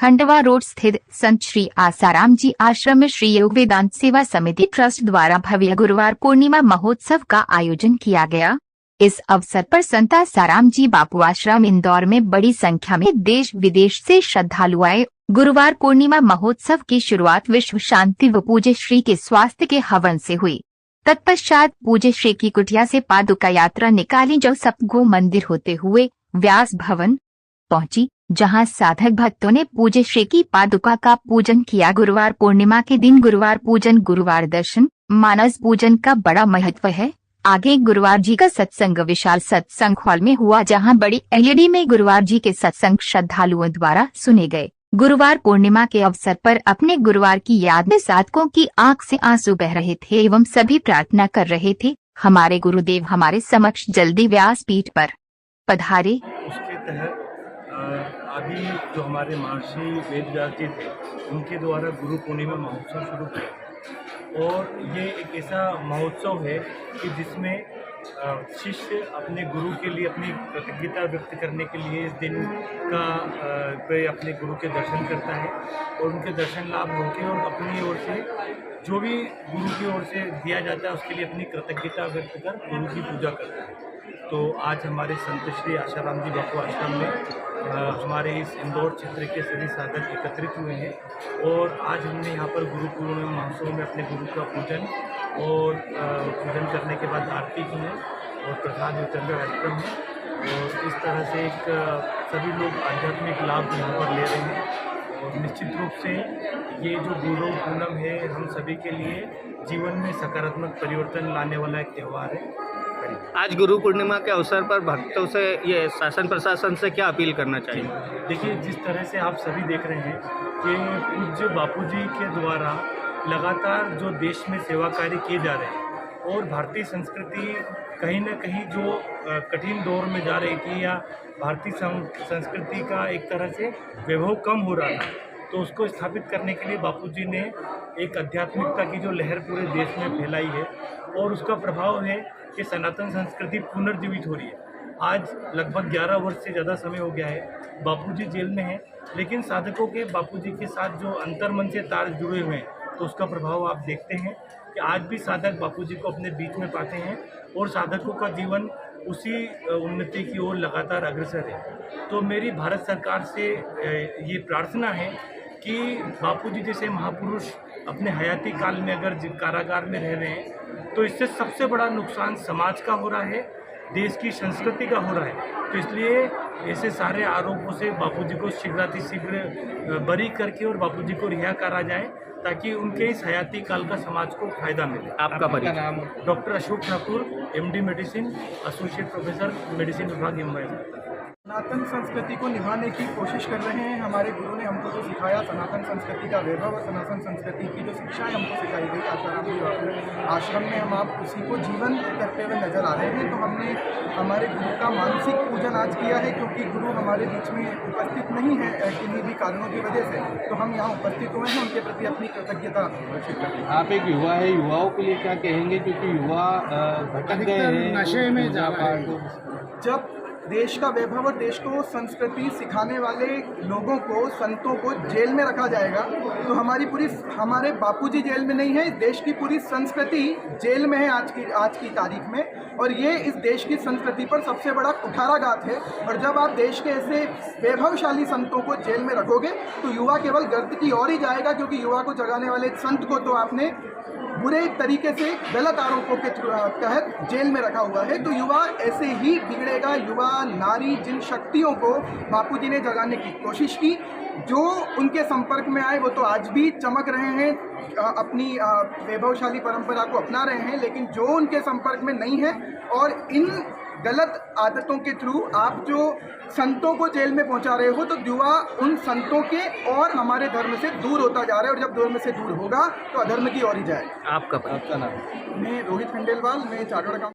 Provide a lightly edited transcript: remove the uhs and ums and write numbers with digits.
Khandwa road स्थित संत श्री आसाराम जी आश्रम में श्री योग वेदांत सेवा समिति ट्रस्ट द्वारा भव्य गुरुवार पूर्णिमा महोत्सव का आयोजन किया गया। इस अवसर पर संत आसाराम जी बापू आश्रम इंदौर में बड़ी संख्या में देश विदेश से श्रद्धालु आए। गुरुवार पूर्णिमा महोत्सव की शुरुआत विश्व शांति व पूज्य श्री के स्वास्थ्य के हवन से हुई। तत्पश्चात पूज्य श्री की कुटिया से पादुका यात्रा निकाली जो सप्तगो मंदिर होते हुए व्यास भवन पहुंची, जहां साधक भक्तों ने पूज्य श्री की पादुका का पूजन किया। गुरुवार पूर्णिमा के दिन गुरुवार पूजन, गुरुवार दर्शन, मानस पूजन का बड़ा महत्व है। आगे गुरुवार जी का सत्संग विशाल सत्संग हॉल में हुआ, जहां बड़ी एलईडी में गुरुवार जी के सत्संग श्रद्धालुओं द्वारा सुने गए। गुरुवार पूर्णिमा के अवसर पर अपने गुरुवार की याद में साधकों की आंख से आंसू बह रहे थे एवं सभी प्रार्थना कर रहे थे, हमारे गुरुदेव हमारे समक्ष जल्दी व्यासपीठ पर पधारे। उसके तहत अभी जो हमारे महर्षि वेदव्यास जी थे, उनके द्वारा गुरु पूर्णिमा महोत्सव शुरू किया और ये एक ऐसा महोत्सव है कि जिसमें शिष्य अपने गुरु के लिए अपनी कृतज्ञता व्यक्त करने के लिए इस दिन का पे अपने गुरु के दर्शन करता है और उनके दर्शन लाभ होकर और अपनी ओर से जो भी गुरु की ओर से दिया जाता है उसके लिए अपनी कृतज्ञता व्यक्त कर गुरु की पूजा करता है। तो आज हमारे संत श्री आसाराम जी बापू आश्रम में हमारे इस इंदौर क्षेत्र के सभी साधक एकत्रित हुए हैं और आज हमने यहाँ पर गुरु पूर्णिमा महोत्सव में अपने गुरु का पूजन और पूजन करने के बाद आरती की है और प्रसाद वितरण का कार्यक्रम है और इस तरह से एक सभी लोग आध्यात्मिक लाभ यहाँ पर ले रहे हैं और निश्चित रूप से ये जो गुरु पूर्णिमा है हम सभी के लिए जीवन में सकारात्मक परिवर्तन लाने वाला एक त्यौहार है। आज गुरु पूर्णिमा के अवसर पर भक्तों से ये शासन प्रशासन से क्या अपील करना चाहिए? देखिए, जिस तरह से आप सभी देख रहे हैं कि पूज्य बापूजी के द्वारा लगातार जो देश में सेवा कार्य किए जा रहे हैं और भारतीय संस्कृति कहीं न कहीं जो कठिन दौर में जा रही थी या भारतीय संस्कृति का एक तरह से वैभव कम हो रहा था, तो उसको स्थापित करने के लिए बापूजी ने एक आध्यात्मिकता की जो लहर पूरे देश में फैलाई है और उसका प्रभाव है कि सनातन संस्कृति पुनर्जीवित हो रही है। आज लगभग 11 वर्ष से ज़्यादा समय हो गया है बापूजी जेल में हैं, लेकिन साधकों के बापूजी के साथ जो अंतर्मन से तार जुड़े हुए हैं, तो उसका प्रभाव आप देखते हैं कि आज भी साधक बापूजी को अपने बीच में पाते हैं और साधकों का जीवन उसी उन्नति की ओर लगातार अग्रसर है। तो मेरी भारत सरकार से ये प्रार्थना है कि बापूजी जैसे महापुरुष अपने हयाती काल में अगर कारागार में रह रहे हैं तो इससे सबसे बड़ा नुकसान समाज का हो रहा है, देश की संस्कृति का हो रहा है। तो इसलिए ऐसे सारे आरोपों से बापूजी को शीघ्र बरी करके और बापूजी को रिहा करा जाए ताकि उनके इस हयाती काल का समाज को फायदा मिले। आपका परिचय? नाम doctor Ashok Thakur, MD medicine, associate professor medicine विभाग, मुंबई। सनातन संस्कृति को निभाने की कोशिश कर रहे हैं। हमारे गुरु ने हमको जो सिखाया, सनातन संस्कृति का वैभव और सनातन संस्कृति की जो शिक्षाएं हमको सिखाई गई आसाराम जी आश्रम में, हम आप उसी को जीवन करते हुए नजर आ रहे हैं। तो हमने हमारे गुरु का मानसिक पूजन आज किया है, क्योंकि गुरु हमारे बीच में उपस्थित नहीं है किन्हीं भी कारणों की वजह से, तो हम यहाँ उपस्थित हुए हैं, उनके प्रति अपनी कृतज्ञता घोषित करते हैं। आप एक युवा है, युवाओं के लिए क्या कहेंगे, क्योंकि युवा भटक गए हैं, नशे में जा रहा है। जब देश का वैभव और देश को संस्कृति सिखाने वाले लोगों को, संतों को जेल में रखा जाएगा, तो हमारे बापूजी जेल में नहीं है, देश की पूरी संस्कृति जेल में है आज की तारीख में। और ये इस देश की संस्कृति पर सबसे बड़ा कुठाराघात है। और जब आप देश के ऐसे वैभवशाली संतों को जेल में रखोगे तो युवा केवल गर्त की ओर ही जाएगा, क्योंकि युवा को जगाने वाले संत को तो आपने बुरे तरीके से गलत आरोपों के तहत जेल में रखा हुआ है। तो युवा ऐसे ही बिगड़ेगा। युवा नारी जिन शक्तियों को बापूजी ने जगाने की कोशिश की, जो उनके संपर्क में आए वो तो आज भी चमक रहे हैं, अपनी वैभवशाली परंपरा को अपना रहे हैं, लेकिन जो उनके संपर्क में नहीं है और इन गलत आदतों के थ्रू आप जो संतों को जेल में पहुंचा रहे हो, तो युवा उन संतों के और हमारे धर्म से दूर होता जा रहा है। और जब धर्म से दूर होगा तो अधर्म की ओर ही जाए। आपका नाम? मैं रोहित खंडेलवाल, मैं चार्टर्ड अकाउंटेंट।